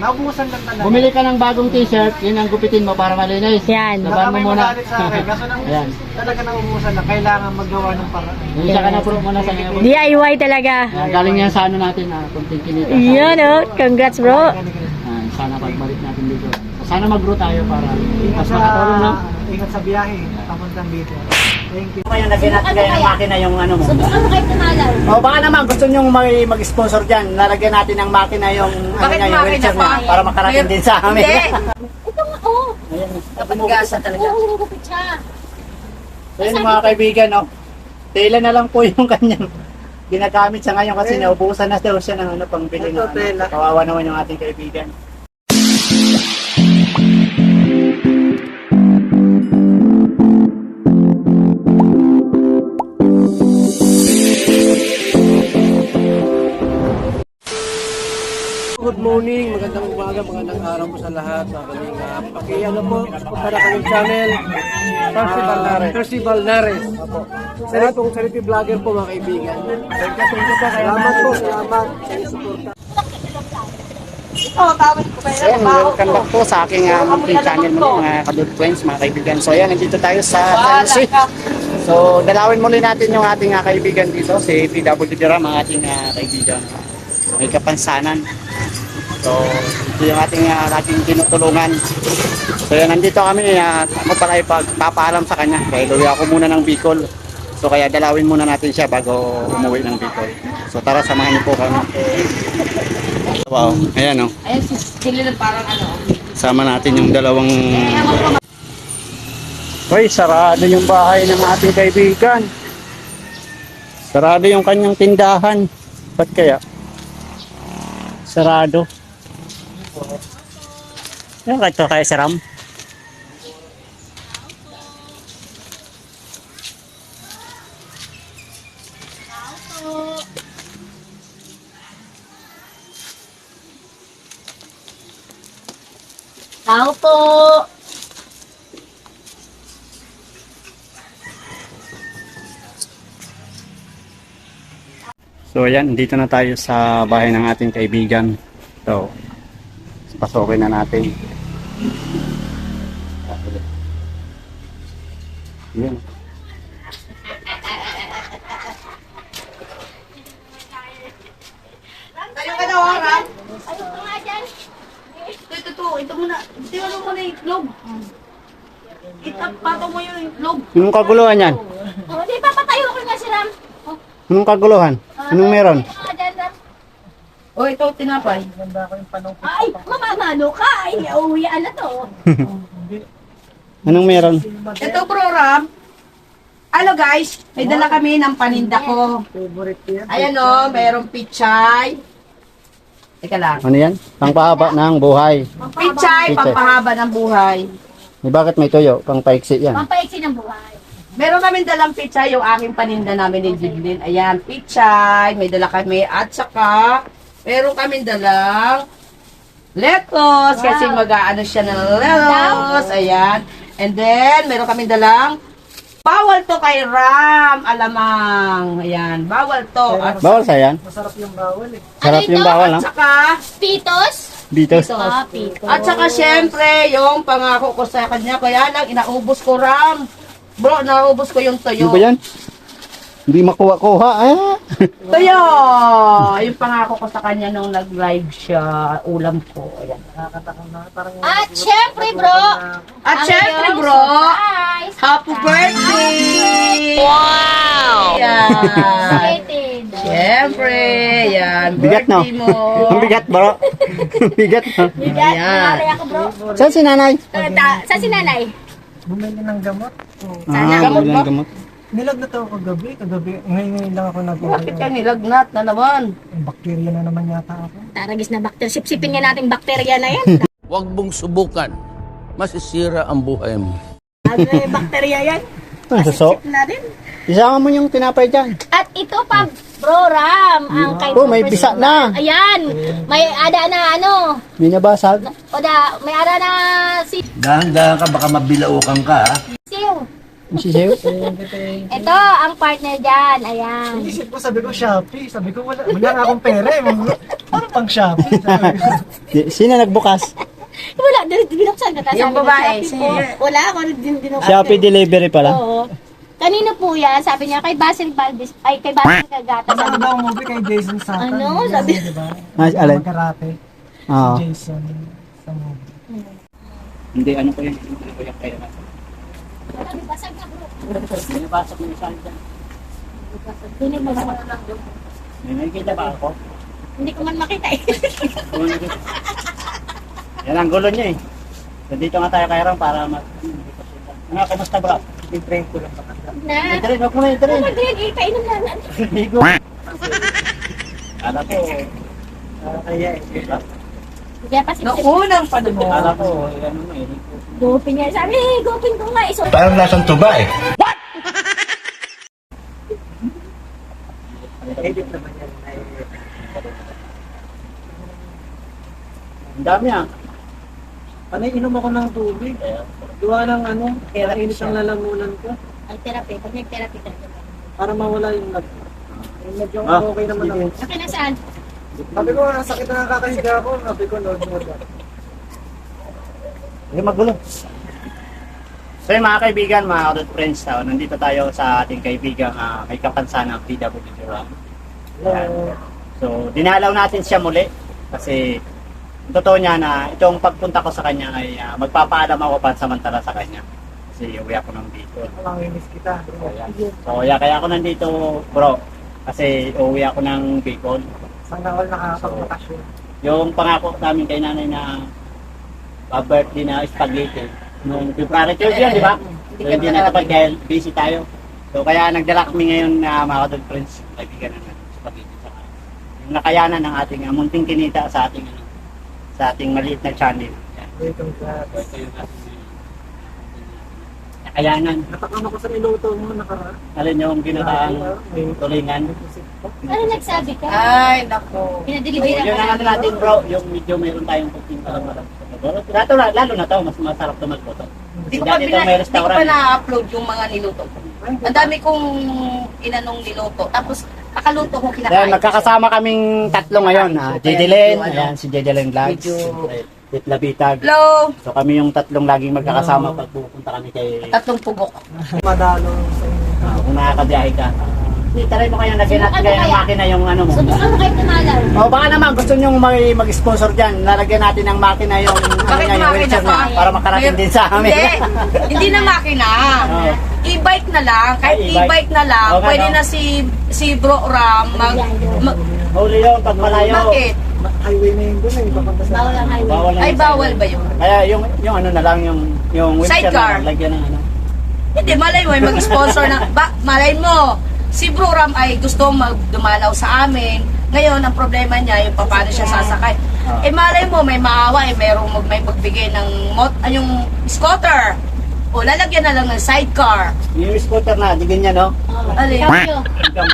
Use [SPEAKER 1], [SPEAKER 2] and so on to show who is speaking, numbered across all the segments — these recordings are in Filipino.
[SPEAKER 1] Naubusan lang talaga.
[SPEAKER 2] Bumili ka ng bagong t-shirt, yun ang gupitin mo para malinis.
[SPEAKER 3] Yan.
[SPEAKER 2] Laban mo muna.
[SPEAKER 1] Kaso nang talaga naubusan na, kailangan magawa ng paraan.
[SPEAKER 2] Yung isa ka na puro muna sa ngayon.
[SPEAKER 3] DIY talaga.
[SPEAKER 2] Galing yan sa ano natin, kunting kinita.
[SPEAKER 3] Yan oh. Congrats bro.
[SPEAKER 2] Sana pagbalik natin dito. Sana mag-grow tayo para
[SPEAKER 1] Ingat
[SPEAKER 2] mas makatulong, no?
[SPEAKER 1] Ingat sa biyahe, papuntang dito. Thank you.
[SPEAKER 2] Kaya lagyan natin kayo ng makina yung ano mo.
[SPEAKER 4] Subukan mo kahit tumalaw.
[SPEAKER 2] O baka naman gusto nyo mag-sponsor dyan. Lalagyan natin ng makina yung ano niya, yung wheelchair niya para makarating din sa amin.
[SPEAKER 4] Ito nga, oh.
[SPEAKER 2] Dapat gasa talaga.
[SPEAKER 4] Oo, gupit siya.
[SPEAKER 2] So yun mga kaibigan, no? Tela na lang po yung kanyang ginagamit sa ngayon kasi naubusan na daw siya ng ano, pangbili na ano. Kawawa naman yung ating kaibigan.
[SPEAKER 1] Good morning, magandang umaga, magandang araw po sa lahat, mga kalingap. Ano po, para kanyang channel, Percy Balnares. Sarap pong charity vlogger po mga kaibigan. Thank you po, salamat po, salamat sa inyong suporta.
[SPEAKER 2] Ayan, welcome back po sa aking munting channel mo mga Kadud Twins, mga kaibigan. So ayan, nandito tayo sa Chelsea. So dalawin muli natin yung ating kaibigan dito, si PWD Ram, ang ating kaibigan. May kapansanan. So ito yung ating tinutulungan. So yan, nandito kami, ako pala ipagpapaalam sa kanya. Kaya luwi ako muna ng Bicol. So kaya dalawin muna natin siya bago umuwi ng Bicol. So tara, samahan niyo po kami. Wow, ayan o.
[SPEAKER 4] Ayan, sila lang parang ano.
[SPEAKER 2] Sama natin yung dalawang... Hoy, sarado yung bahay ng ating kaibigan. Sarado yung kanyang tindahan. Ba't kaya? Sarado. Yan ito kaya si Ram.
[SPEAKER 4] Tao po.
[SPEAKER 2] So ayan, dito na tayo sa bahay ng ating kaibigan. So, pasokin na natin. Yan.
[SPEAKER 4] Tayo ka daw, Ram. Ayun ka nga dyan. Ito muna. Ito muna yung itlog. Itapato mo yung itlog.
[SPEAKER 2] Anong kaguluhan yan?
[SPEAKER 4] Oh, di papatayo ko nga si Ram.
[SPEAKER 2] Anong kaguluhan? Anong meron?
[SPEAKER 4] Oh, ito tinapay. Ay, mamamano ka. Ay, uwian na to.
[SPEAKER 2] Anong meron?
[SPEAKER 4] Ito, bro, Ram. Ano guys, may dala kami ng paninda ko. Ayan o, mayroong pichay. Teka lang.
[SPEAKER 2] Ano yan? Pangpahaba ng buhay.
[SPEAKER 4] Pichay, pampahaba ng buhay.
[SPEAKER 2] Bakit may tuyo? Pangpaiksi yan.
[SPEAKER 4] Pampaiksi ng buhay. Meron kami dalang pichay, yung aking paninda namin ni Jiglin. Ayan, pichay, may dala kami. At saka, meron kami dalang lettuce, kasi mag-aano siya ng lettuce. Ayan. And then, meron kami dalang bawal to kay Ram, alamang. Ayan, bawal to. At
[SPEAKER 2] Bawal sa yan?
[SPEAKER 1] Masarap yung bawal eh.
[SPEAKER 2] Sarap yung bawal, no?
[SPEAKER 4] saka,
[SPEAKER 3] Pitos?
[SPEAKER 2] Bitos.
[SPEAKER 3] Pitos.
[SPEAKER 4] at saka syempre, yung pangako ko sa kanya, kaya lang, inaubos ko Ram. Bro, naubos ko yung
[SPEAKER 2] Ano
[SPEAKER 4] toyo.
[SPEAKER 2] ba yan? Hindi makuha-kuha.
[SPEAKER 4] Toyo! Yung pangako ko sa kanya nung nag-live siya, ulam ko. Ayan.
[SPEAKER 1] Nakakatakam na. Parang
[SPEAKER 3] At syempre bro,
[SPEAKER 4] At syempre bro, happy birthday!
[SPEAKER 3] Wow!
[SPEAKER 4] Yan.
[SPEAKER 3] Excited.
[SPEAKER 4] Syempre, yan.
[SPEAKER 2] Bigat, no?
[SPEAKER 4] Birthday mo.
[SPEAKER 2] Ang bigat, bro. Bigat, no?
[SPEAKER 3] Bigat,
[SPEAKER 4] Ayan.
[SPEAKER 3] nanay ako bro.
[SPEAKER 2] Saan si nanay?
[SPEAKER 3] Saan si nanay?
[SPEAKER 1] bumili ng gamot.
[SPEAKER 4] Gamot ba?
[SPEAKER 2] Gamot.
[SPEAKER 1] Nilag na to kagabi. Ngayon lang ako
[SPEAKER 4] Bakit ka nilagnat na naman?
[SPEAKER 1] Bakterya na naman yata ako.
[SPEAKER 3] Taragis na bakterya. Sipsipin nga natin bakterya na yan.
[SPEAKER 5] Huwag mong subukan. Masisira ang buhay mo.
[SPEAKER 3] Ano yung bakterya yan?
[SPEAKER 2] So,
[SPEAKER 3] Sip na rin.
[SPEAKER 2] isama mo yung tinapay dyan.
[SPEAKER 3] At ito pa, bro Ram, ang kay
[SPEAKER 2] Oh, may bisa na.
[SPEAKER 3] Ayan, may ada na ano.
[SPEAKER 2] Hindi nabasag.
[SPEAKER 3] May ada na si
[SPEAKER 5] Dahan-dahan ka, baka mabilaukan ka.
[SPEAKER 3] Siw. Ito, ang partner dyan. Ayan.
[SPEAKER 1] Isip ko, sabi ko Shopee. Sabi ko, wala nga akong pera eh. Ano pang Shopee? Sabi ko.
[SPEAKER 6] Sino nagbukas?
[SPEAKER 3] Wala, binuksan ka.
[SPEAKER 4] Yung babae,
[SPEAKER 3] Wala, ako din binuksan.
[SPEAKER 6] Shopee delivery pala.
[SPEAKER 3] Oo. Kanino po yan? Sabi niya, kay Basil Valdez. Ay, kay Basil Cagata.
[SPEAKER 1] Ano
[SPEAKER 3] Sabi
[SPEAKER 1] ba
[SPEAKER 3] niya,
[SPEAKER 1] ang movie kay Jason Statham?
[SPEAKER 3] Ano? Sabi-
[SPEAKER 1] Diba?
[SPEAKER 6] Alin?
[SPEAKER 1] Magkarate.
[SPEAKER 6] Oo.
[SPEAKER 1] Si Jason sa movie.
[SPEAKER 2] Hindi, ano ko yun? Hindi ko yung kaya natin.
[SPEAKER 3] "Sabi, basag na bro.
[SPEAKER 2] Binabasok mo yung saan dyan.
[SPEAKER 3] Tunig mo naman.
[SPEAKER 2] May nakikita ba ako?
[SPEAKER 3] Hindi ko man makita eh.
[SPEAKER 2] Yan ang gulo niya eh. So, dito nga tayo kay Ram para Ano, kamusta bro?
[SPEAKER 1] I-prank ko lang.
[SPEAKER 3] Na.
[SPEAKER 2] Ito rin, huwag mo na ito rin.
[SPEAKER 3] Ano din, ikainom na natin.
[SPEAKER 2] Ligo. Alam ko,
[SPEAKER 1] Kaya eh.
[SPEAKER 3] Kaya pa
[SPEAKER 4] Noong unang panahon.
[SPEAKER 2] alam ko, ano mo eh.
[SPEAKER 3] Gupin niya. Sabi, gupin ko nga. So,
[SPEAKER 5] Parang lasang tuba eh.
[SPEAKER 1] Edit naman yan.
[SPEAKER 2] Ang dami ah.
[SPEAKER 1] Panay, inom ako ng tubig. Gawa ng ano, kaya init ang lalamunan ko.
[SPEAKER 3] ang therapy. Pag nag-therapy ka.
[SPEAKER 1] Para mawala yung lag. Medyo
[SPEAKER 2] Ah.
[SPEAKER 1] okay naman ako.
[SPEAKER 3] Okay na saan?
[SPEAKER 1] Sabi ko, sakit na nakakahiga ako. Sabi ko, Lord, Lord.
[SPEAKER 2] Hindi magulo. So yung mga kaibigan, mga Kadut Friends, nandito tayo sa ating kaibigang may kapansanang PWD Ram.
[SPEAKER 1] Hello.
[SPEAKER 2] So dinalaw natin siya muli kasi ang totoo niya na itong pagpunta ko sa kanya ay magpapaalam ako pansamantala sa kanya. Kasi uwi ako ng Bicol.
[SPEAKER 1] Malanginis kita.
[SPEAKER 2] So kaya ako nandito bro kasi uwi ako ng Bicol.
[SPEAKER 1] Sana all nakakapag-bakasyon.
[SPEAKER 2] Yung pangako namin kay nanay na birthday na spaghetti. Nung February 12 yan, di ba? So, hindi natapad dahil busy tayo. So kaya nagdala kami ngayon na mga Kadut Friends, kaibigan na spaghetti. Saka yung nakayanan ng ating munting kinita sa ating sa ating maliit na channel. Yan.
[SPEAKER 1] Wait, congrats.
[SPEAKER 2] So ito yung ating nakayanan.
[SPEAKER 1] Natakam ako sa niluto mo, nakaraan.
[SPEAKER 2] Alin yung ginataang tulingan.
[SPEAKER 3] Ano nagsabi ka?
[SPEAKER 4] Ay, nako.
[SPEAKER 2] So,
[SPEAKER 3] Pinadelivery
[SPEAKER 2] yun
[SPEAKER 3] ka
[SPEAKER 2] ang ano natin bro, yung medyo mayroon tayong cooking para marami. Lalo na to, mas masarap to magluto.
[SPEAKER 4] Hindi ko pa,
[SPEAKER 2] Dito may
[SPEAKER 4] hindi ko
[SPEAKER 2] restaurant.
[SPEAKER 4] pa na-upload yung mga niluto ko. Ang dami kong inanong niluto. Tapos, kakaluto ko
[SPEAKER 2] Ayan,
[SPEAKER 4] kinakain.
[SPEAKER 2] magkakasama kaming tatlo ngayon. Jedelyn, ayan si Jedelyn Vlogs, Titla Bitag.
[SPEAKER 4] Hello!
[SPEAKER 2] So kami yung tatlong laging magkakasama pag pupunta kami kay
[SPEAKER 4] Tatlong pugok.
[SPEAKER 1] Madalo sa inyo.
[SPEAKER 2] kung nakakabiyahe ka. Try mo kaya lagyan natin kaya ng makina yung ano mo.
[SPEAKER 3] Subukan mo kahit tumalaw.
[SPEAKER 2] O baka naman gusto nyo mag-sponsor dyan, lalagyan natin ng makina yung,
[SPEAKER 4] Bakit
[SPEAKER 2] yung
[SPEAKER 4] makina
[SPEAKER 2] wheelchair
[SPEAKER 4] pa?
[SPEAKER 2] na para makarating din sa amin.
[SPEAKER 4] Hindi. Hindi na makina.
[SPEAKER 2] Oo.
[SPEAKER 4] E-bike na lang. Kahit
[SPEAKER 2] Ay, e-bike.
[SPEAKER 4] e-bike na lang.
[SPEAKER 2] Okay,
[SPEAKER 4] Pwede
[SPEAKER 2] no?
[SPEAKER 4] na si Bro Ram
[SPEAKER 2] Huli yun pag malayo.
[SPEAKER 4] Bakit?
[SPEAKER 1] Highway na yun doon eh. Papunta sa...
[SPEAKER 3] Bawal ang highway.
[SPEAKER 2] Bawal na
[SPEAKER 4] Ay,
[SPEAKER 2] yun.
[SPEAKER 4] bawal ba yun?
[SPEAKER 2] Kaya yung ano na lang, yung wheelchair
[SPEAKER 4] Sidecar.
[SPEAKER 2] na lang, lagyan ng ano.
[SPEAKER 4] Hindi, malay mo, mag-sponsor na. Malay mo, si Bro Ram ay gusto dumalaw sa amin. Ngayon, ang problema niya, yung paano siya sasakay.
[SPEAKER 2] Ah.
[SPEAKER 4] Eh, malay mo, may maawa, may magbigay ng yung scooter. O, lalagyan na lang ng sidecar.
[SPEAKER 2] Yung scooter na, di ganyan no?
[SPEAKER 4] Alin?
[SPEAKER 3] Cambio.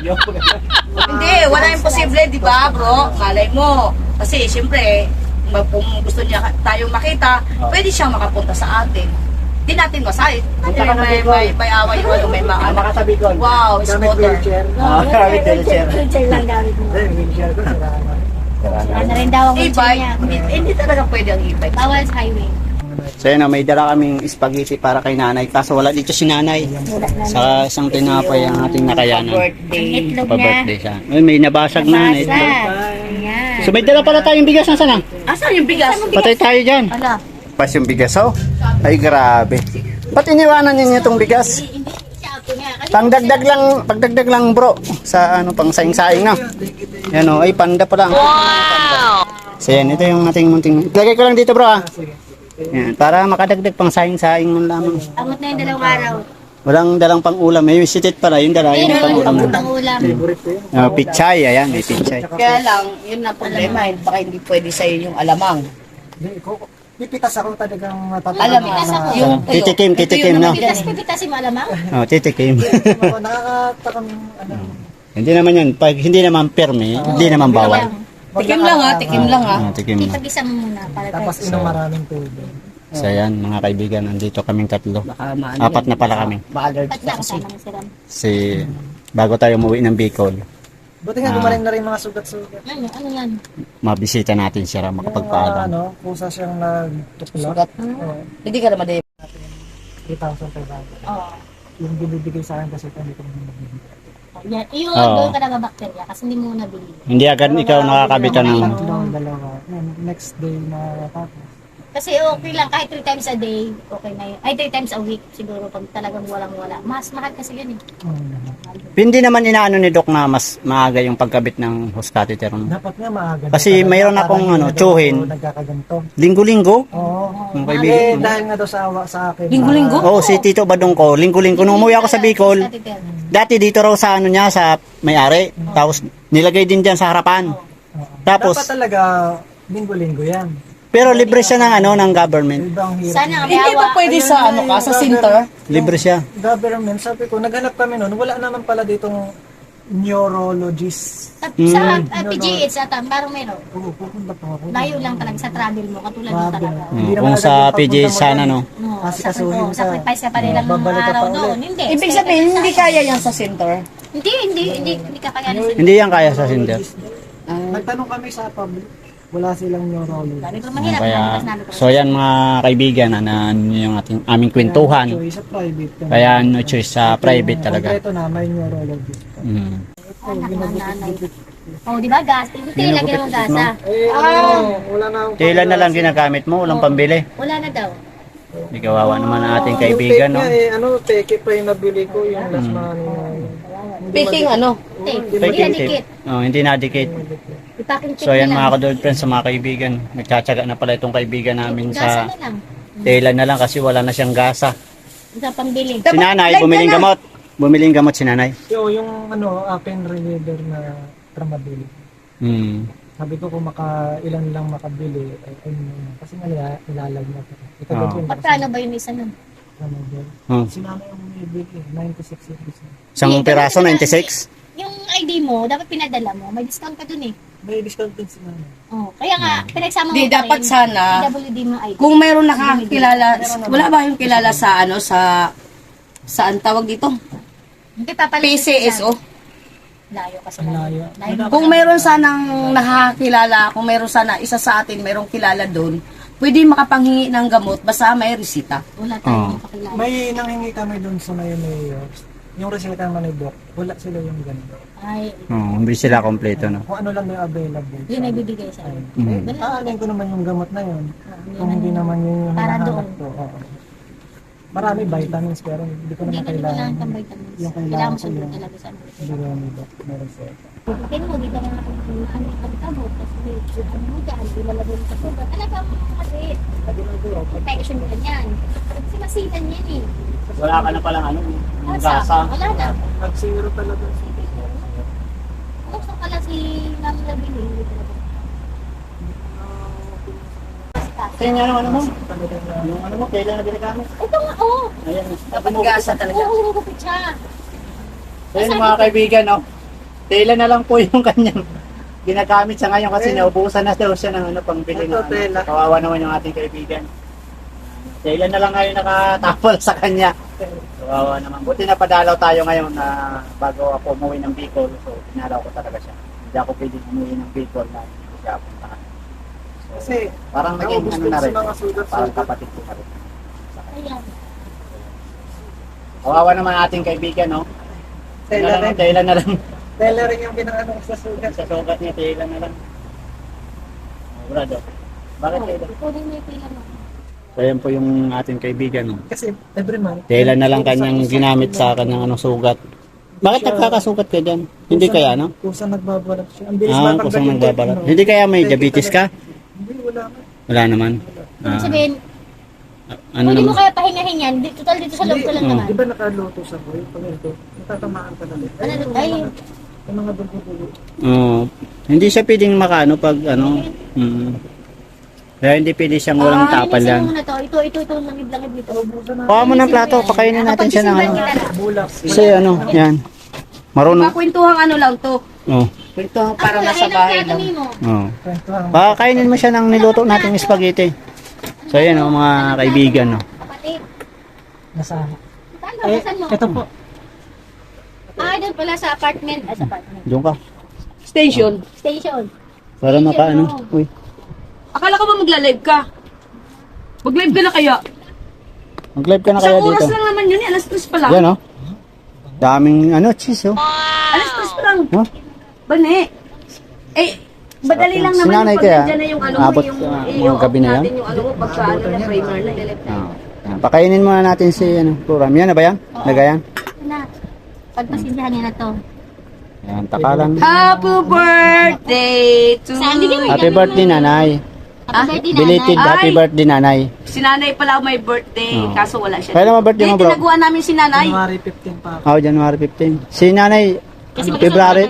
[SPEAKER 2] Yung cambio.
[SPEAKER 4] Hindi, wala imposible, di ba, bro? Malay mo. Kasi, siyempre, kung gusto niya tayong makita, pwede siyang makapunta sa atin. Di natin masay.
[SPEAKER 2] Punta ka na, Bicol.
[SPEAKER 4] May awa yung ano, may
[SPEAKER 2] Ano
[SPEAKER 4] maano.
[SPEAKER 2] ka sa Bicol?
[SPEAKER 4] Wow,
[SPEAKER 1] Gamit
[SPEAKER 4] scooter.
[SPEAKER 1] wheelchair.
[SPEAKER 2] Gamit wheelchair.
[SPEAKER 3] Wheelchair lang gamit mo.
[SPEAKER 1] Hindi, wheelchair ko. Sira na.
[SPEAKER 3] Ano rin daw ang wheelchair
[SPEAKER 4] E-bike,
[SPEAKER 3] niya.
[SPEAKER 4] hindi talaga pwede ang e-bike.
[SPEAKER 3] Bawal sa highway.
[SPEAKER 2] So yun, may dala kaming spaghetti para kay nanay. Kaso wala dito si nanay. Sa isang tinapay ang ating nakayanan.
[SPEAKER 3] Ang
[SPEAKER 4] Birthday.
[SPEAKER 3] itlog niya.
[SPEAKER 2] Pa-birthday siya. Ay, may nabasag na na itlog.
[SPEAKER 3] Ayan.
[SPEAKER 2] So may dala pala tayong bigas na sana.
[SPEAKER 4] Asan yung bigas?
[SPEAKER 2] Patay tayo dyan.
[SPEAKER 4] Ala.
[SPEAKER 2] Pas yung bigas, oh. Ay, grabe. Ba't iniwanan ninyo itong bigas?
[SPEAKER 3] Hindi siya ako niya. Kasi
[SPEAKER 2] Pagdagdag lang bro. Sa ano, pang saing-saing na. Yan oh, ay panda pa lang. Wow! So yan, ito yung ating munting. Lagay ko lang dito bro ah. Yan, para makadagdag pang saing-saing man lamang.
[SPEAKER 3] amot na yung dalawang araw.
[SPEAKER 2] Walang dalang pang ulam. May sitit pala, yung dala, yung pang ulam na.
[SPEAKER 3] Ang ulam.
[SPEAKER 2] Pichay, ayan, may pichay.
[SPEAKER 4] Kaya lang, yun ang problema. Baka hindi pwede sa'yo yung alamang.
[SPEAKER 1] Hindi ko. Pipitas ako talagang matatanda.
[SPEAKER 4] Alam mo,
[SPEAKER 3] Pipitas ako.
[SPEAKER 4] yung
[SPEAKER 2] Titikim, titikim, no?
[SPEAKER 3] Pitas mo alamang?
[SPEAKER 2] Oh, titikim.
[SPEAKER 1] Nakakatakam ano.
[SPEAKER 2] Hindi naman yun. Pag hindi naman perme, hindi naman bawal.
[SPEAKER 4] Tikim lang ha, tikim lang ha.
[SPEAKER 2] Tikim.
[SPEAKER 3] Ipag-isa mo muna para
[SPEAKER 1] Tapos inom maraming tubig.
[SPEAKER 6] So yan, mga kaibigan, nandito kaming tatlo.
[SPEAKER 4] Baka maano
[SPEAKER 6] Apat
[SPEAKER 4] yan,
[SPEAKER 6] na pala kami.
[SPEAKER 4] Ma-alert
[SPEAKER 3] Ba't
[SPEAKER 4] ka
[SPEAKER 3] na
[SPEAKER 4] kasi.
[SPEAKER 3] kasama ni si Ram?
[SPEAKER 6] Bago tayo umuwi ng Bicol,
[SPEAKER 1] Buti nga gumaling na rin mga sugat-sugat.
[SPEAKER 3] Ano yan?
[SPEAKER 6] mabisita natin siya makapagpaalam.
[SPEAKER 1] Kusa siyang nagtukla.
[SPEAKER 4] Sugat. Hindi ka naman
[SPEAKER 1] 3,500.
[SPEAKER 3] Oo.
[SPEAKER 1] Yung binibigay sa akin kasi hindi ko nabibigay.
[SPEAKER 3] Yan. Yung
[SPEAKER 6] Oo.
[SPEAKER 3] doon ka nababakterya kasi hindi mo nabili.
[SPEAKER 6] Hindi agad ikaw nakakabitan ng...
[SPEAKER 1] Tatlong dalawa. Next day na tapos.
[SPEAKER 3] Kasi okay lang, kahit 3 times a day, okay na yun. Ay, 3 times a week, siguro pag talagang walang-wala. Mas mahal kasi yun eh.
[SPEAKER 6] Hindi naman inaano ni Doc na mas maaga yung pagkabit ng hose catheter.
[SPEAKER 1] Dapat nga maaga.
[SPEAKER 6] Kasi mayroon akong tsuhin.
[SPEAKER 1] Nagkakaganto.
[SPEAKER 6] Linggo-linggo?
[SPEAKER 1] Oo.
[SPEAKER 6] Yung kaibigan.
[SPEAKER 1] Dahil nga daw sa awa sa akin.
[SPEAKER 4] Linggo-linggo?
[SPEAKER 6] Oo, si Tito Badong ko, linggo-linggo. Nung umuwi ako sa Bicol, dati dito raw sa ano niya, sa may-ari. Tapos nilagay din dyan sa harapan. Tapos,
[SPEAKER 1] Dapat talaga linggo-linggo yan.
[SPEAKER 6] pero libre siya ng ano, ng government.
[SPEAKER 1] Ibang hirap.
[SPEAKER 3] Sana nga may
[SPEAKER 4] Hindi ba
[SPEAKER 3] awa.
[SPEAKER 4] pwede sa ano ka, sa center?
[SPEAKER 6] Libre siya.
[SPEAKER 1] Government, sabi ko, naghanap kami noon. Wala naman pala ditong neurologist.
[SPEAKER 3] Sa PGH, parang meron.
[SPEAKER 1] Oo, pupunta pa ako.
[SPEAKER 3] Layo lang talaga sa travel mo, katulad mo talaga.
[SPEAKER 1] Hindi naman
[SPEAKER 6] Kung
[SPEAKER 1] agad
[SPEAKER 6] sa
[SPEAKER 1] yung
[SPEAKER 6] PJ
[SPEAKER 1] pagpunta mo
[SPEAKER 6] sana,
[SPEAKER 1] dyan.
[SPEAKER 6] no?
[SPEAKER 3] No,
[SPEAKER 1] Kasi kasuhin ka.
[SPEAKER 3] sacrifice ka pa rin lang ng
[SPEAKER 1] babalik ka
[SPEAKER 3] araw
[SPEAKER 1] pa ulit.
[SPEAKER 3] doon. Hindi.
[SPEAKER 4] Ibig sabihin, hindi kaya yan sa center?
[SPEAKER 3] Hindi ka kaya na
[SPEAKER 6] Hindi yan kaya sa Cinder.
[SPEAKER 1] Nagtanong kami sa public. Wala silang neurologist.
[SPEAKER 3] Sabi ko, mahirap
[SPEAKER 6] Kaya,
[SPEAKER 3] na namin ko.
[SPEAKER 6] so yan mga kaibigan, yung aming kwentuhan.
[SPEAKER 1] Choice sa private.
[SPEAKER 6] Kaya no choice sa private talaga.
[SPEAKER 1] Konkreto na, may neurologist.
[SPEAKER 3] Anak ng nanay. Oh, di ba gas? Hindi lagi naman gasa.
[SPEAKER 1] Wala na akong
[SPEAKER 6] Kailan na lang ginagamit mo? Walang pambili.
[SPEAKER 3] Wala na daw.
[SPEAKER 6] Hindi kawawa naman ang ating kaibigan, no?
[SPEAKER 1] Peke pa yung nabili ko, yung last money na
[SPEAKER 4] Speaking ano?
[SPEAKER 3] Hindi
[SPEAKER 6] Fake
[SPEAKER 3] na
[SPEAKER 6] tape.
[SPEAKER 3] dikit.
[SPEAKER 6] Oh, hindi na-dikit.
[SPEAKER 3] Ipaking
[SPEAKER 6] So yan mga kadol friends sa mga kaibigan. Nagtsatsaga na pala itong kaibigan namin
[SPEAKER 3] Gasa
[SPEAKER 6] sa
[SPEAKER 3] na lang.
[SPEAKER 6] tela na lang kasi wala na siyang gasa.
[SPEAKER 3] Sa pambili.
[SPEAKER 6] Si nanay, bumiling gamot. Bumiling gamot si nanay.
[SPEAKER 1] yung pain reliever na tramadol. Sabi ko kung ilan lang makabili, kasi nga nilalag na ito. Ito
[SPEAKER 6] Oo.
[SPEAKER 1] din
[SPEAKER 3] Magkano ba yung isa nun?
[SPEAKER 1] tramadol.
[SPEAKER 6] Oh.
[SPEAKER 1] Si nanay yung bibili, 96 rupees.
[SPEAKER 6] Isang piraso, 96.
[SPEAKER 3] Yung ID mo, dapat pinadala mo. May discount ka dun eh.
[SPEAKER 1] May discount din si nanay.
[SPEAKER 3] Oh, kaya nga, pinagsama mo
[SPEAKER 4] Di,
[SPEAKER 3] pa
[SPEAKER 4] dapat
[SPEAKER 3] rin.
[SPEAKER 4] sana,
[SPEAKER 3] PWD mo ID.
[SPEAKER 4] kung meron nakakilala, wala ba yung kilala sa ano, saan tawag dito?
[SPEAKER 3] Hindi papalit.
[SPEAKER 4] PCSO.
[SPEAKER 3] Layo kasi.
[SPEAKER 1] Layo.
[SPEAKER 4] Kung meron sanang nakakilala, kung meron sana isa sa atin, merong kilala doon, pwede makapanghingi ng gamot, basta may resita.
[SPEAKER 3] Wala tayong kakilala.
[SPEAKER 1] May nanghingi kami dun sa mayor. Yung reseta naman ni Doc, wala sila yung ganito.
[SPEAKER 3] Ay,
[SPEAKER 6] Oh, hindi sila kompleto, no?
[SPEAKER 1] Kung ano lang yung available.
[SPEAKER 3] yun ay bibigay sa akin.
[SPEAKER 1] Aanin ko naman yung gamot na yun. Kung hindi naman yun yung
[SPEAKER 3] Para
[SPEAKER 1] hinahanap
[SPEAKER 3] doon.
[SPEAKER 1] ko. Oo. Marami vitamins pero hindi ko
[SPEAKER 3] Hindi
[SPEAKER 1] naman
[SPEAKER 3] na kailangan
[SPEAKER 1] kailangan.
[SPEAKER 3] ng vitamins.
[SPEAKER 1] Yung
[SPEAKER 3] Kailangan
[SPEAKER 1] kailangan
[SPEAKER 3] mo
[SPEAKER 1] ko
[SPEAKER 3] sunod
[SPEAKER 1] yung
[SPEAKER 3] talaga sa ano.
[SPEAKER 1] bigyan ni Doc na reseta.
[SPEAKER 3] Kaya mo, dito na ako pagkabot. Kasi ano mo dyan, ilalagay mo sa sugat. Talaga mo kasi. Infection nila yan. Kasi masitan yan eh.
[SPEAKER 6] Wala ka na palang ano, yung
[SPEAKER 3] Asa?
[SPEAKER 6] gasa.
[SPEAKER 3] Wala na.
[SPEAKER 1] Nag-zero talaga.
[SPEAKER 3] Gusto pala si Ma'am Labini.
[SPEAKER 6] Kaya nga ano mo? Yung ano mo, kailan na ginagamit?
[SPEAKER 3] Ito nga, oh.
[SPEAKER 6] Ayan.
[SPEAKER 4] Dapat gasa talaga.
[SPEAKER 3] Oo, hurupit siya.
[SPEAKER 6] So yun mga kaibigan, no? Tela na lang po yung kanyang ginagamit sa ngayon kasi naubusan na daw siya ng ano, pangbili
[SPEAKER 1] Ito,
[SPEAKER 6] na.
[SPEAKER 1] tela.
[SPEAKER 6] Kawawa naman yung ating kaibigan. Tela na lang ngayon nakatapal sa kanya. Kawawa naman. Buti na padalaw tayo ngayon na bago ako umuwi ng Bicol. So, pinalaw ko talaga siya. Hindi ako pwedeng umuwi ng Bicol na hindi siya puntahan. So,
[SPEAKER 1] Kasi
[SPEAKER 6] parang naging
[SPEAKER 1] naubos
[SPEAKER 6] ano
[SPEAKER 1] din
[SPEAKER 6] na
[SPEAKER 1] sa
[SPEAKER 6] rin.
[SPEAKER 1] mga sugat-sugat.
[SPEAKER 6] Parang kapatid ko na rin.
[SPEAKER 3] Ayan.
[SPEAKER 6] Kawawa naman ating kaibigan, no?
[SPEAKER 1] Tela rin.
[SPEAKER 6] Tela na lang.
[SPEAKER 1] Tela rin yung pinaano sa sugat.
[SPEAKER 6] Sa sugat niya, tela na lang. Wala daw. Bakit tela?
[SPEAKER 3] Kunin mo yung pila mo.
[SPEAKER 6] So, ayan po yung ating kaibigan, no?
[SPEAKER 1] Kasi every month.
[SPEAKER 6] Tela na lang kanyang ginamit sa kanyang anong sugat. Bakit nagkakasugat ka dyan? Hindi kaya, no?
[SPEAKER 1] Kusa nagbabalat siya. Ang bilis
[SPEAKER 6] Ah, kusang nagbabalat. Hindi kaya may diabetes ka?
[SPEAKER 1] Hindi, wala ka.
[SPEAKER 6] Wala naman.
[SPEAKER 3] Ibig sabihin,
[SPEAKER 6] Ano
[SPEAKER 3] pwede mo
[SPEAKER 6] naman?
[SPEAKER 3] kaya pahinga-hingan. Total dito sa loob ko lang
[SPEAKER 1] Hindi,
[SPEAKER 3] naman.
[SPEAKER 1] Di ba nakalutos ako? Yung pangito. Natatamaan ka na rin.
[SPEAKER 3] Ay,
[SPEAKER 1] Yung mga dugo-dugo.
[SPEAKER 6] Hindi siya pwedeng makaano pag ano. Kaya hindi pwede siyang walang tapal yan.
[SPEAKER 3] Muna to. Ito, langib-langib nito.
[SPEAKER 6] Kuha mo ng plato, pakainin natin siya ng ano.
[SPEAKER 1] Bulak.
[SPEAKER 6] Kasi ano, yan. Marunong.
[SPEAKER 4] Kwentuhang ano lang to.
[SPEAKER 6] Oh.
[SPEAKER 4] Kwentuhang
[SPEAKER 3] Para
[SPEAKER 4] para nasa bahay lang.
[SPEAKER 3] mo.
[SPEAKER 6] Oh.
[SPEAKER 1] Kwentuhan.
[SPEAKER 6] Pakainin mo siya ng niluto nating spaghetti. So ayan oh, mga kaibigan no.
[SPEAKER 3] Kapatid.
[SPEAKER 1] Nasaan?
[SPEAKER 3] Saan ba? Saan mo?
[SPEAKER 1] Ito po.
[SPEAKER 3] Doon pala sa apartment. Sa apartment.
[SPEAKER 6] Diyan ka.
[SPEAKER 4] Station.
[SPEAKER 3] Station.
[SPEAKER 6] Para makaano. Uy.
[SPEAKER 4] Akala ko ba magla-live ka? Mag-live ka na kaya?
[SPEAKER 6] Mag-live ka na kaya
[SPEAKER 4] Isang oras
[SPEAKER 6] dito.
[SPEAKER 4] lang naman yun eh. Alas 3 pa lang.
[SPEAKER 6] Yan oh. Daming ano, cheese oh.
[SPEAKER 4] Alas 3 pa lang.
[SPEAKER 6] Huh?
[SPEAKER 4] Bane. Eh, madali lang naman
[SPEAKER 6] Sinanay
[SPEAKER 4] yung
[SPEAKER 6] kaya,
[SPEAKER 4] pag nandyan na yung ano mo,
[SPEAKER 6] abot,
[SPEAKER 4] yung
[SPEAKER 6] gabi na yan?
[SPEAKER 4] natin yung ano mo, pagka ano na primer na.
[SPEAKER 6] Ah. Yan. Pakainin muna natin si ano, program. Yan na ba yan? Lagayan?
[SPEAKER 3] Na. Pagpasindihan niya na to.
[SPEAKER 6] Yan, takalan.
[SPEAKER 4] Happy birthday to
[SPEAKER 3] Saan bigyan mo?
[SPEAKER 6] Happy birthday, nanay.
[SPEAKER 3] Happy birthday,
[SPEAKER 6] Belated
[SPEAKER 3] nanay.
[SPEAKER 6] happy
[SPEAKER 4] Ay!
[SPEAKER 6] birthday, nanay.
[SPEAKER 4] Si nanay pala may birthday,
[SPEAKER 6] Oh.
[SPEAKER 4] kaso wala siya.
[SPEAKER 6] Kailan mo birthday mo,
[SPEAKER 4] Hindi,
[SPEAKER 6] bro?
[SPEAKER 4] tinaguan namin si nanay.
[SPEAKER 1] January 15 pa.
[SPEAKER 6] Oh, January 15. Si nanay,
[SPEAKER 3] Kasi
[SPEAKER 6] February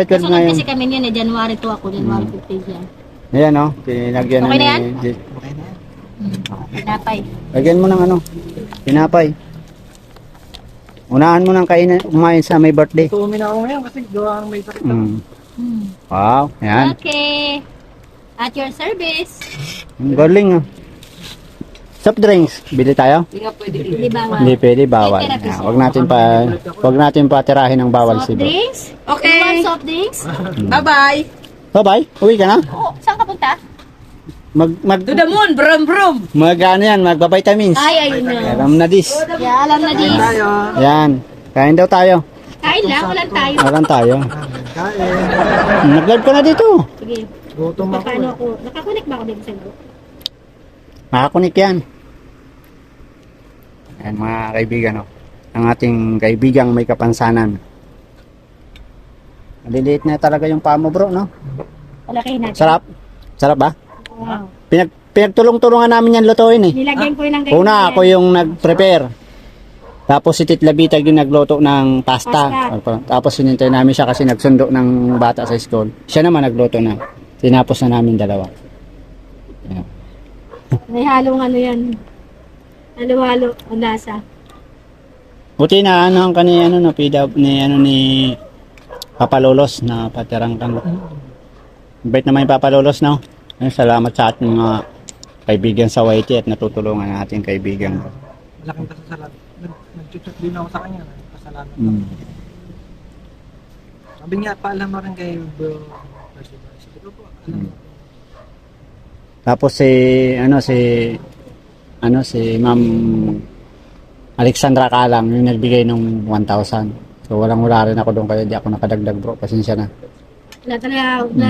[SPEAKER 6] 12
[SPEAKER 3] Kasunod
[SPEAKER 6] ngayon.
[SPEAKER 3] kasi kami yun eh. January 2 ako. January 15 siya.
[SPEAKER 6] Ayan oh, pinagyan
[SPEAKER 3] Okay na
[SPEAKER 6] na
[SPEAKER 3] yan?
[SPEAKER 6] ni...
[SPEAKER 3] Pinapay.
[SPEAKER 6] Lagyan mo ng ano, pinapay. Unahan mo ng kainin, kumain sa may birthday.
[SPEAKER 1] Tumin ako ngayon kasi gawa ng may sakit.
[SPEAKER 6] Mm. Wow, yan.
[SPEAKER 3] Okay. At your service.
[SPEAKER 6] Ang galing ah. Soft drinks, bili tayo?
[SPEAKER 4] Hindi nga pwede.
[SPEAKER 3] Di ba?
[SPEAKER 6] Hindi pwede, bawal.
[SPEAKER 3] Eh, therapy
[SPEAKER 6] Yan,
[SPEAKER 3] siya.
[SPEAKER 6] wag natin pa tirahin ng bawal
[SPEAKER 3] Soft
[SPEAKER 6] si bro.
[SPEAKER 3] drinks?
[SPEAKER 4] Okay.
[SPEAKER 3] You want soft drinks?
[SPEAKER 4] Bye-bye.
[SPEAKER 6] Bye-bye, uwi ka na.
[SPEAKER 3] Oo. Saan ka punta?
[SPEAKER 4] To the moon, brum brum.
[SPEAKER 6] ano yan, magba-vitamins.
[SPEAKER 3] Ay, ayun na.
[SPEAKER 6] Alam na this.
[SPEAKER 3] Yeah, alam na din.
[SPEAKER 1] Tayo.
[SPEAKER 6] Yan, kain daw tayo.
[SPEAKER 3] Kain lang. Walang tayo.
[SPEAKER 6] Alam tayo.
[SPEAKER 1] Kain.
[SPEAKER 6] Nag-live ka na dito.
[SPEAKER 3] Sige.
[SPEAKER 1] Gutom ako.
[SPEAKER 3] Paano ako? Nakakonect ba ako dito sa group?
[SPEAKER 6] Makakunik yan. Ayan mga kaibigan, oh. Ang ating kaibigang may kapansanan. Maliliit na talaga yung paa mo bro, no?
[SPEAKER 3] Palakihin natin.
[SPEAKER 6] Sarap? Sarap ba?
[SPEAKER 3] Wow.
[SPEAKER 6] Pinagtulong-tulungan namin yan lutuin eh.
[SPEAKER 3] Nilagyan ko yun ng ganyan.
[SPEAKER 6] Una, ako yung nag-prepare. Tapos si Titla Bitag yung nagluto ng pasta. Tapos sinintay namin siya kasi nagsundo ng bata sa school. Siya naman nagluto na. Tinapos na namin dalawa. Ayan.
[SPEAKER 3] May halong ano yan. Halo-halo. Ang lasa.
[SPEAKER 6] Buti na ano ang kani ano no ni Papa Lolos na patirang kan. Bait naman yung Papa Lolos no. Ayun, salamat sa ating mga kaibigan sa YT at natutulungan ang ating kaibigan.
[SPEAKER 1] Malaking pasasalamat. Nag-chat din ako sa kanya. Pasalamat. Sabi niya, paalam mo rin kay bro. Sige po. Alam mo.
[SPEAKER 6] Tapos si Ma'am Alexandra Kalang yung nagbigay ng 1,000. So wala rin ako doon kaya di ako nakadagdag bro. Pasensya na.
[SPEAKER 3] Wala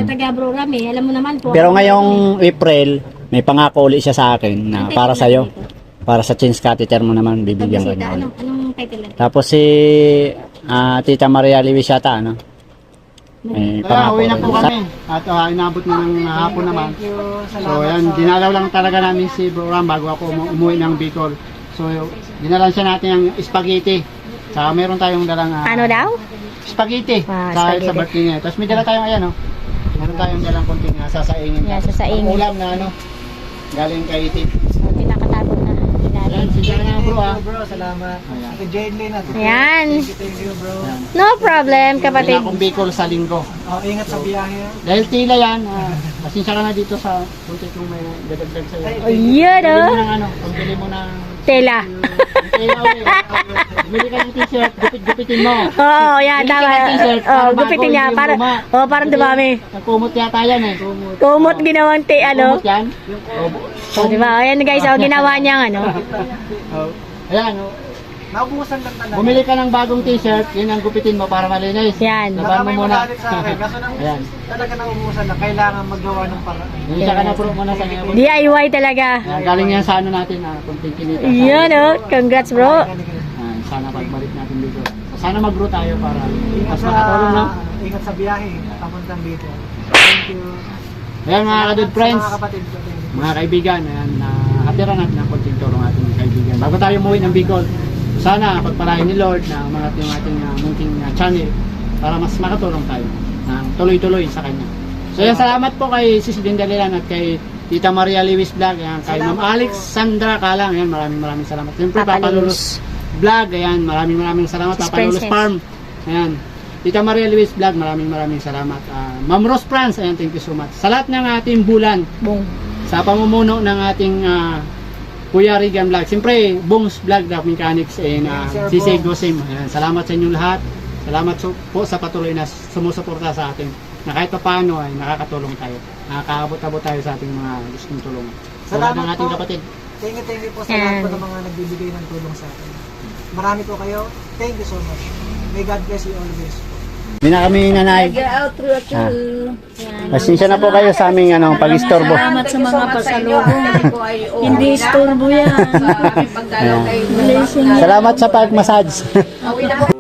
[SPEAKER 3] taga bro Rami. Alam mo naman po.
[SPEAKER 6] Pero ngayong April, may pangako ulit siya sa akin na para sa'yo. Para sa change catheter mo naman, bibigyan ko niya.
[SPEAKER 3] Anong title yan?
[SPEAKER 6] Tapos si Tita Maria Luis yata, ano? May pangako
[SPEAKER 2] Uwi na po
[SPEAKER 6] rin.
[SPEAKER 2] kami. At inabot na ng hapon naman. So yan, dinalaw lang talaga namin si Bro Ram bago ako umuwi ng Bicol. So dinalan siya natin ang spaghetti. Saka meron tayong dalang
[SPEAKER 3] Ano daw?
[SPEAKER 2] spaghetti
[SPEAKER 3] Spaghetti.
[SPEAKER 2] sa birthday niya. Tapos may dala tayong ayan oh. Meron tayong dalang konting sasaingin.
[SPEAKER 3] Yeah, sasaingin.
[SPEAKER 2] Ang ulam na ano, galing kay Tip.
[SPEAKER 3] Pinakatabot na.
[SPEAKER 2] Ayan, sige na bro ah.
[SPEAKER 1] Bro, salamat.
[SPEAKER 2] Ayan.
[SPEAKER 1] Kay Jaylin at
[SPEAKER 3] Ayan.
[SPEAKER 1] thank you bro.
[SPEAKER 3] No problem, kapatid.
[SPEAKER 2] Kapatid. Akong Bicol sa linggo.
[SPEAKER 1] Oh, ingat sa biyahe.
[SPEAKER 2] Dahil tila yan, pasensya ka na dito sa kunti kung may dadagdag sa'yo.
[SPEAKER 3] Ayan
[SPEAKER 2] Bili mo
[SPEAKER 3] oh.
[SPEAKER 2] ng ano, pambili mo ng
[SPEAKER 3] Tela.
[SPEAKER 2] tela ulit. Bili ka ng t-shirt, gupit-gupitin mo.
[SPEAKER 3] Oo, yan.
[SPEAKER 2] Bili ka
[SPEAKER 3] Tama.
[SPEAKER 2] ng t-shirt,
[SPEAKER 3] Oh,
[SPEAKER 2] para
[SPEAKER 3] gupitin
[SPEAKER 2] bago,
[SPEAKER 3] niya.
[SPEAKER 2] hindi
[SPEAKER 3] Para,
[SPEAKER 2] luma.
[SPEAKER 3] parang dumami.
[SPEAKER 2] Nagkumot yata yan eh.
[SPEAKER 3] Kumot ginawang ano.
[SPEAKER 2] Kumot yan.
[SPEAKER 3] Oh, di ba? Ayan guys, oh, ginawa niyang ano.
[SPEAKER 2] Ayan,
[SPEAKER 1] Naubusan lang talaga.
[SPEAKER 2] bumili ka ng bagong t-shirt, yun ang gupitin mo para malinis.
[SPEAKER 3] Yan.
[SPEAKER 2] Laban mo muna.
[SPEAKER 1] Magalit sa akin. Kaso nang
[SPEAKER 2] Ayan.
[SPEAKER 1] talaga naubusan na kailangan magawa ng paraan.
[SPEAKER 2] Hindi ka na pro muna sa ngayon.
[SPEAKER 3] DIY talaga.
[SPEAKER 2] Galing yan sa ano natin, kunting kinita.
[SPEAKER 3] Yan oh. Congrats bro.
[SPEAKER 2] Sana pagbalik natin dito. Sana mag-grow tayo para mas makatulong, no?
[SPEAKER 1] Ingat sa biyahe. Papuntang dito. Thank you.
[SPEAKER 2] Ayan mga kadud friends,
[SPEAKER 1] Mga kapatid ko. Thank you.
[SPEAKER 2] mga kaibigan, ayan, nakatira natin ang konting tulong ating kaibigan. Bago tayo umuwi ng Bicol, sana pagpalain ni Lord na mga ating munting channel para mas makatulong tayo ng tuloy-tuloy sa kanya. So yan, salamat po kay Sis Bindalilan at kay Tita Maria Lewis Vlog, ayan, kay Ma'am Alexandra Kalang, ayan, maraming salamat. Siyempre, Papa Lulus Vlog, ayan, maraming salamat. Papa Lulus Farm, ayan. Tita Maria Lewis Vlog, maraming salamat. Ma'am Rose France, ayan, thank you so much. Sa lahat ng ating bulan,
[SPEAKER 3] Bong.
[SPEAKER 7] sa pamumuno ng ating Kuya Regan Vlog. Siyempre, Bongs Vlog, Rock Mechanics, and si Sego Sim. Ayan, salamat sa inyo lahat. Salamat po sa patuloy na sumusuporta sa atin. Na kahit pa paano ay nakakatulong tayo. Nakakaabot-abot tayo sa ating mga gustong tulungan. Salamat ng ating kapatid.
[SPEAKER 8] Thank you po sa lahat po ng mga nagbibigay ng tulong sa atin. Marami po kayo. Thank you so much. May God bless you always.
[SPEAKER 2] Hindi na kami nanay. Pasensya na po kayo sa aming pag-istorbo.
[SPEAKER 4] Salamat sa mga pasalubong.
[SPEAKER 3] Hindi istorbo yan.
[SPEAKER 2] Salamat sa pag-massage.
[SPEAKER 4] Uwi na po